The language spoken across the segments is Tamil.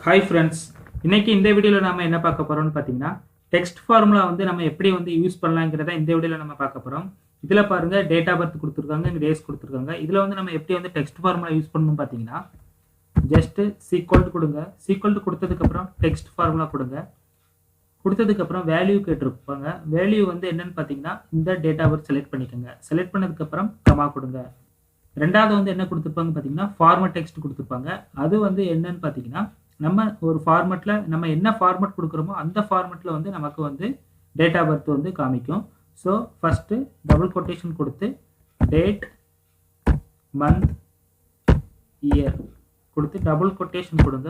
ஹாய் ஃப்ரெண்ட்ஸ், இன்னைக்கு இந்த வீடியோவில் நம்ம என்ன பார்க்க போகிறோம்னு பார்த்தீங்கன்னா, டெக்ஸ்ட் ஃபார்முலா வந்து நம்ம எப்படி வந்து யூஸ் பண்ணலாங்கிறத இந்த வீடியோவில் நம்ம பார்க்க போகிறோம். இதில் பாருங்கள், டேட் ஆஃப் பர்த் கொடுத்துருக்காங்க, இங்கே டேஸ் கொடுத்துருக்காங்க. இதில் வந்து நம்ம எப்படி வந்து டெக்ஸ்ட் ஃபார்முலா யூஸ் பண்ணணும்னு பார்த்தீங்கன்னா, ஜஸ்ட்டு சீக்வல்ட்டு கொடுங்க. சீக்வல்ட்டு கொடுத்ததுக்கப்புறம் டெக்ஸ்ட் ஃபார்முலா கொடுங்க. கொடுத்ததுக்கப்புறம் வேல்யூ கேட்டிருப்பாங்க. வேல்யூ வந்து என்னன்னு பார்த்தீங்கன்னா, இந்த டேட் ஆஃப் பர்த் செலக்ட் பண்ணிக்கோங்க. செலக்ட் பண்ணதுக்கப்புறம் கமா கொடுங்க. ரெண்டாவது வந்து என்ன கொடுத்துருப்பாங்க பார்த்தீங்கன்னா, ஃபார்மட் டெக்ஸ்ட் கொடுத்துருப்பாங்க. அது வந்து என்னன்னு பார்த்தீங்கன்னா, நம்ம ஒரு ஃபார்மேட்டில் நம்ம என்ன ஃபார்மேட் கொடுக்குறோமோ அந்த ஃபார்மேட்டில் வந்து நமக்கு வந்து டேட் ஆஃப் பர்த் வந்து காமிக்கும். ஸோ ஃபஸ்ட்டு டபுள் கொட்டேஷன் கொடுத்து டேட் மந்த் இயர் கொடுத்து டபுள் கொட்டேஷன் கொடுங்க.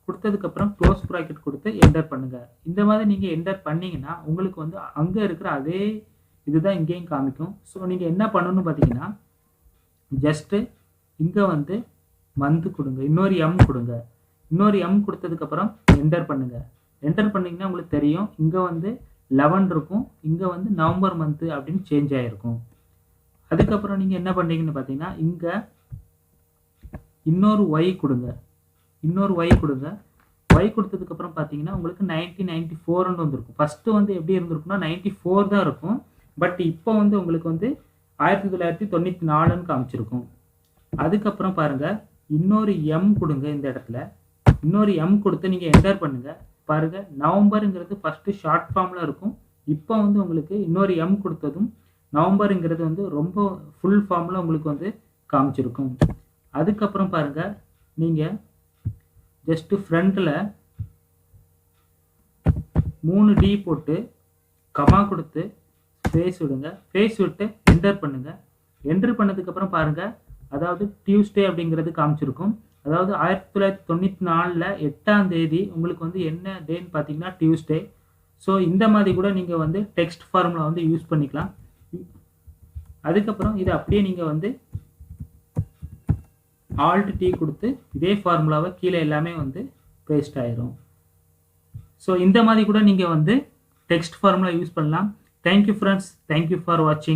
கொடுத்ததுக்கப்புறம் க்ளோஸ் ப்ராக்கெட் கொடுத்து என்டர் பண்ணுங்கள். இந்த மாதிரி நீங்கள் என்டர் பண்ணிங்கன்னா உங்களுக்கு வந்து அங்கே இருக்கிற அதே இதுதான் இங்கேயும் காமிக்கும். ஸோ நீங்கள் என்ன பண்ணணும்னு பார்த்தீங்கன்னா, ஜஸ்ட்டு இங்கே வந்து மந்த் கொடுங்க, இன்னொரு எம் கொடுங்க. இன்னொரு எம் கொடுத்ததுக்கப்புறம் என்டர் பண்ணுங்கள். என்டர் பண்ணிங்கன்னா உங்களுக்கு தெரியும், இங்கே வந்து 11 இருக்கும், இங்கே வந்து நவம்பர் மந்த்து அப்படின்னு சேஞ்ச் ஆகிருக்கும். அதுக்கப்புறம் நீங்கள் என்ன பண்ணீங்கன்னு பார்த்தீங்கன்னா, இங்கே இன்னொரு ஒய் கொடுங்க. இன்னொரு ஒய் கொடுங்க. ஒய் கொடுத்ததுக்கப்புறம் பார்த்தீங்கன்னா உங்களுக்கு 1994ன்னு வந்திருக்கும். ஃபஸ்ட்டு வந்து எப்படி இருந்திருக்குன்னா 94 தான் இருக்கும். பட் இப்போ வந்து உங்களுக்கு வந்து 1994ன்னு காமிச்சிருக்கும். அதுக்கப்புறம் பாருங்கள், இன்னொரு எம் கொடுங்க. இந்த இடத்துல இன்னொரு எம் கொடுத்து நீங்கள் என்டர் பண்ணுங்கள். பாருங்கள், நவம்பருங்கிறது ஃபஸ்ட்டு ஷார்ட் ஃபார்மில் இருக்கும். இப்போ வந்து உங்களுக்கு இன்னொரு எம் கொடுத்ததும் நவம்பருங்கிறது வந்து ரொம்ப ஃபுல் ஃபார்மில் உங்களுக்கு வந்து காமிச்சிருக்கும். அதுக்கப்புறம் பாருங்கள், நீங்கள் ஜஸ்ட்டு ஃப்ரண்ட்டில் 3D போட்டு கமா கொடுத்து ஃபேஸ் விடுங்க. ஃபேஸ் விட்டு என்டர் பண்ணுங்கள். என்டர் பண்ணதுக்கப்புறம் பாருங்கள், அதாவது டியூஸ்டே அப்படிங்கிறது காமிச்சிருக்கும். அதாவது 1994 8ஆம் தேதி உங்களுக்கு வந்து என்ன டேன்னு பார்த்தீங்கன்னா டியூஸ்டே. ஸோ இந்த மாதிரி கூட நீங்கள் வந்து டெக்ஸ்ட் ஃபார்முலா வந்து யூஸ் பண்ணிக்கலாம். அதுக்கப்புறம் இதை அப்படியே நீங்கள் வந்து ஆல்ட் டி கொடுத்து இதே ஃபார்முலாவை கீழே எல்லாமே வந்து பேஸ்ட் ஆயிரும். ஸோ இந்த மாதிரி கூட நீங்கள் வந்து டெக்ஸ்ட் ஃபார்முலா யூஸ் பண்ணலாம். தேங்க்யூ ஃப்ரெண்ட்ஸ், தேங்க்யூ ஃபார் வாட்சிங்.